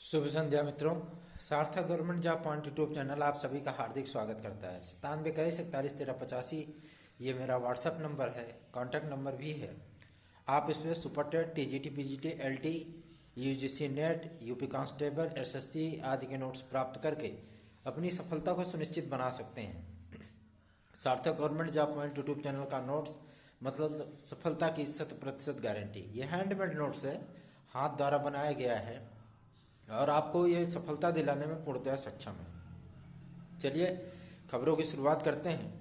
शुभ संध्या मित्रों। सार्थक government job point YouTube channel आप सभी का हार्दिक स्वागत करता है। 9721411385 ये मेरा व्हाट्सएप नंबर है, कॉन्टैक्ट नंबर भी है। आप इसमें super TET, TGT, PGT, LT, UGC NET, UP constable, SSC आदि के नोट्स प्राप्त करके अपनी सफलता को सुनिश्चित बना सकते हैं। सार्थक government job point YouTube channel का नोट्स मतलब सफलता की 100% गारंटी। ये हैंडमेड नोट्स है, हाथ द्वारा बनाया गया है और आपको ये सफलता दिलाने में पूर्णतः सक्षम है। चलिए खबरों की शुरुआत करते हैं।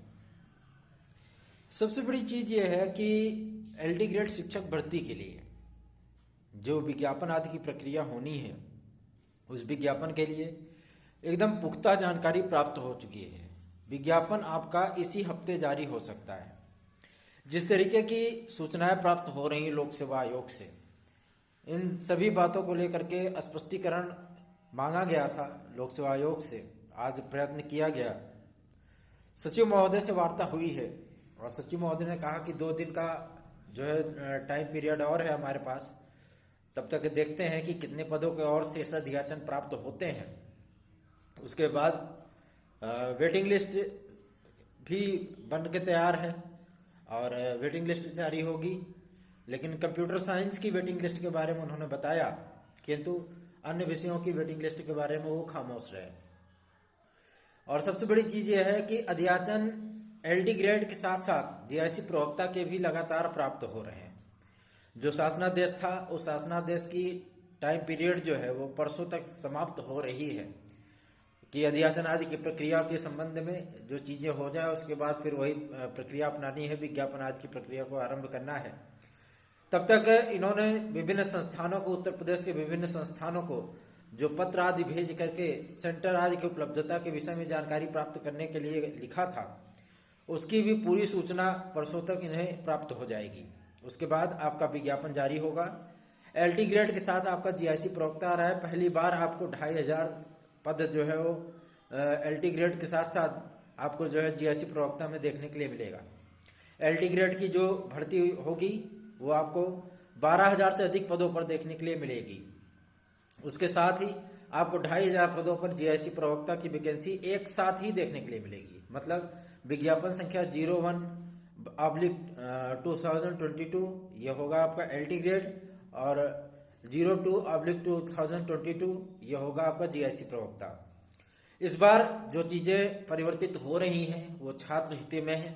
सबसे बड़ी चीज ये है कि एलडी ग्रेड शिक्षक भर्ती के लिए जो विज्ञापन आदि की प्रक्रिया होनी है, उस विज्ञापन के लिए एकदम पुख्ता जानकारी प्राप्त हो चुकी है। विज्ञापन आपका इसी हफ्ते जारी हो सकता है। जिस तरीके की सूचनाएं प्राप्त हो रही लोक सेवा आयोग से, इन सभी बातों को लेकर के स्पष्टीकरण मांगा गया था लोक सेवा आयोग से। आज प्रयत्न किया गया। सचिव महोदय से वार्ता हुई है और सचिव महोदय ने कहा कि 2 दिन का जो है टाइम पीरियड और है हमारे पास, तब तक देखते हैं कि कितने पदों के और शेषाधियाचन प्राप्त होते हैं। उसके बाद वेटिंग लिस्ट भी बन के तैयार है और वेटिंग लिस्ट जारी होगी। लेकिन कंप्यूटर साइंस की वेटिंग लिस्ट के बारे में उन्होंने बताया, किंतु अन्य विषयों की वेटिंग लिस्ट के बारे में वो खामोश रहे। और सबसे बड़ी चीज ये है कि अध्याचन एलडी ग्रेड के साथ साथ जीआईसी प्रवक्ता के भी लगातार प्राप्त हो रहे हैं। जो शासनादेश था, उस शासनादेश की टाइम पीरियड जो है वो परसों तक समाप्त हो रही है कि अध्याचन आदि की प्रक्रिया के संबंध में जो चीजें हो जाए उसके बाद फिर वही प्रक्रिया अपनानी है, विज्ञापन आदि की प्रक्रिया को आरंभ करना है। तब तक इन्होंने विभिन्न संस्थानों को, उत्तर प्रदेश के विभिन्न संस्थानों को जो पत्र आदि भेज करके सेंटर आदि की उपलब्धता के विषय में जानकारी प्राप्त करने के लिए लिखा था, उसकी भी पूरी सूचना परसों तक इन्हें प्राप्त हो जाएगी। उसके बाद आपका विज्ञापन जारी होगा। एलटी ग्रेड के साथ आपका जीआईसी प्रवक्ता आ रहा है। पहली बार आपको 2500 पद जो है वो एलटी ग्रेड के साथ साथ आपको जो है जीआईसी प्रवक्ता में देखने के लिए मिलेगा। एलटी ग्रेड की जो भर्ती होगी वो आपको 12,000 से अधिक पदों पर देखने के लिए मिलेगी। उसके साथ ही आपको 2,500 पदों पर जीआईसी प्रवक्ता की वैकेंसी एक साथ ही देखने के लिए मिलेगी। मतलब विज्ञापन संख्या 01/2022 यह होगा आपका एलटी ग्रेड और 02/2022 यह होगा आपका जीआईसी प्रवक्ता। इस बार जो चीजें परिवर्तित हो रही हैं वो छात्र हित में है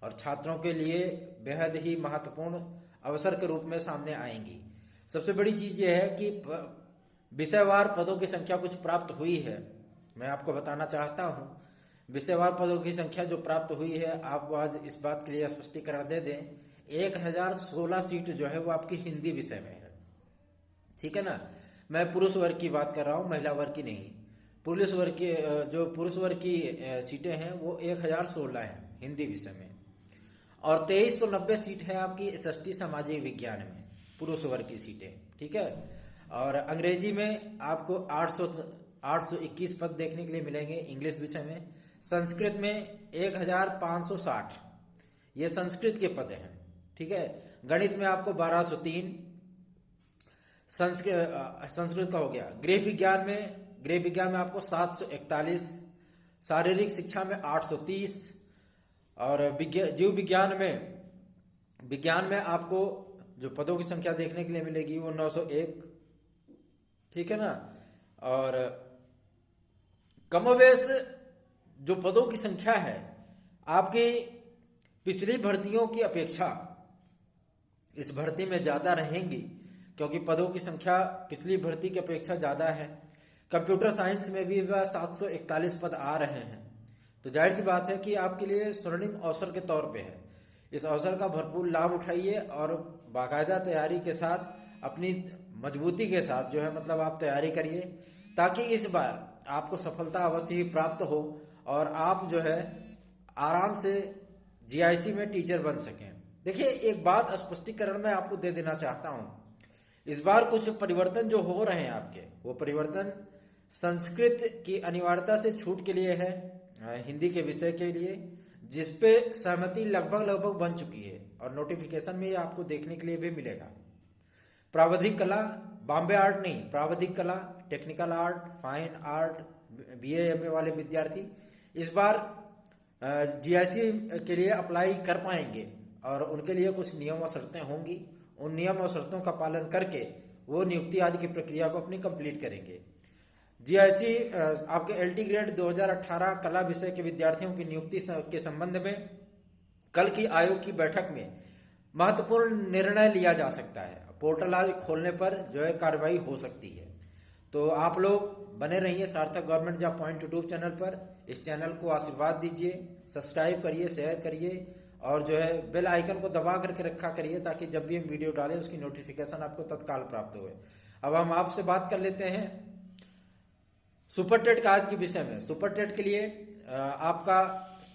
और छात्रों के लिए बेहद ही महत्वपूर्ण अवसर के रूप में सामने आएंगी। सबसे बड़ी चीज यह है कि विषयवार पदों की संख्या कुछ प्राप्त हुई है। मैं आपको बताना चाहता हूं, विषयवार पदों की संख्या जो प्राप्त हुई है, आपको आज इस बात के लिए स्पष्टीकरण दे दें। 1016 सीट जो है वो आपकी हिंदी विषय में है, ठीक है ना। मैं पुरुष वर्ग की बात कर रहा हूं, महिला वर्ग की नहीं। पुरुष वर्ग की जो पुरुष वर्ग की सीटें हैं वो 1016 है हिंदी विषय में और 2390 सीट है आपकी एसएसटी सामाजिक विज्ञान में, पुरुष वर्ग की सीटें, ठीक है। और अंग्रेजी में आपको 821 पद देखने के लिए मिलेंगे इंग्लिश विषय में। संस्कृत में 1560 ये संस्कृत के पद हैं, ठीक है। गणित में आपको 1203 संस्कृत का हो गया। गृह विज्ञान में आपको 741, शारीरिक शिक्षा में 830 और जीव विज्ञान में आपको जो पदों की संख्या देखने के लिए मिलेगी वो 901, ठीक है ना। और कमोबेश जो पदों की संख्या है आपकी पिछली भर्तियों की अपेक्षा इस भर्ती में ज्यादा रहेंगी, क्योंकि पदों की संख्या पिछली भर्ती की अपेक्षा ज्यादा है। कंप्यूटर साइंस में भी 741 पद आ रहे हैं, तो जाहिर सी बात है कि आपके लिए स्वर्णिम अवसर के तौर पे है। इस अवसर का भरपूर लाभ उठाइए और बाकायदा तैयारी के साथ, अपनी मजबूती के साथ जो है मतलब आप तैयारी करिए, ताकि इस बार आपको सफलता अवश्य ही प्राप्त हो और आप जो है आराम से जीआईसी में टीचर बन सकें। देखिए, एक बात स्पष्टीकरण में आपको दे देना चाहता हूं। इस बार कुछ परिवर्तन जो हो रहे हैं आपके, वो परिवर्तन संस्कृत की अनिवार्यता से छूट के लिए है, हिंदी के विषय के लिए, जिसपे सहमति लगभग बन चुकी है और नोटिफिकेशन में आपको देखने के लिए भी मिलेगा। प्रावधिक कला, बॉम्बे आर्ट नहीं, प्राविधिक कला, technical art, fine art, BA MA वाले विद्यार्थी इस बार जीआईसी के लिए अप्लाई कर पाएंगे और उनके लिए कुछ नियम और शर्तें होंगी। उन नियम और शर्तों का पालन करके वो नियुक्ति आदि की प्रक्रिया को अपनी कंप्लीट करेंगे। जीआईसी आपके एलटी ग्रेड 2018 कला विषय के विद्यार्थियों की नियुक्ति के संबंध में कल की आयोग की बैठक में महत्वपूर्ण निर्णय लिया जा सकता है। पोर्टल आदि खोलने पर जो है कार्रवाई हो सकती है। तो आप लोग बने रहिए सार्थक government job point YouTube channel पर। इस चैनल को आशीर्वाद दीजिए, सब्सक्राइब करिए, शेयर करिए और जो है बेल आइकन को दबा करके रखा करिए ताकि जब भी हम वीडियो डालें उसकी नोटिफिकेशन आपको तत्काल प्राप्त हो। अब हम आपसे बात कर लेते हैं सुपर टेट का आज के विषय में। सुपर टेट के लिए आपका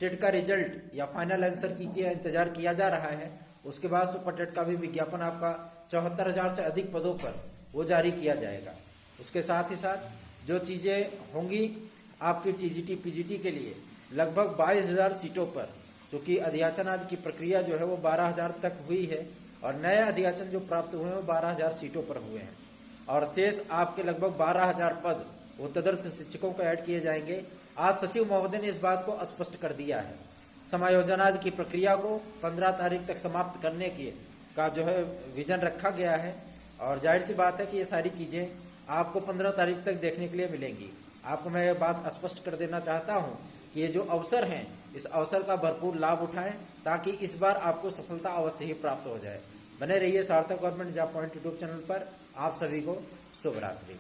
टेट का रिजल्ट या फाइनल आंसर की इंतजार किया जा रहा है। उसके बाद सुपर टेट का भी विज्ञापन आपका 74,000 से अधिक पदों पर वो जारी किया जाएगा। उसके साथ ही साथ जो चीज़ें होंगी आपकी टीजीटी पीजीटी के लिए लगभग 22,000 सीटों पर, क्योंकि अध्याचन आदि की प्रक्रिया जो है वो 12,000 तक हुई है और नए अध्याचन जो प्राप्त हुए हैं वो 12,000 सीटों पर हुए हैं और शेष आपके लगभग 12,000 पद वो तदर्थ शिक्षकों को ऐड किए जाएंगे। आज सचिव महोदय ने इस बात को स्पष्ट कर दिया है। समायोजन आदि की प्रक्रिया को 15 तारीख तक समाप्त करने का जो है विजन रखा गया है और जाहिर सी बात है कि ये सारी चीज़ें आपको 15 तारीख तक देखने के लिए मिलेंगी। आपको मैं ये बात स्पष्ट कर देना चाहता हूँ कि ये जो अवसर हैं इस अवसर का भरपूर लाभ उठाएं ताकि इस बार आपको सफलता अवश्य ही प्राप्त हो जाए। बने रहिए सार्थक government job point YouTube channel पर। आप सभी को शुभ रात्रि।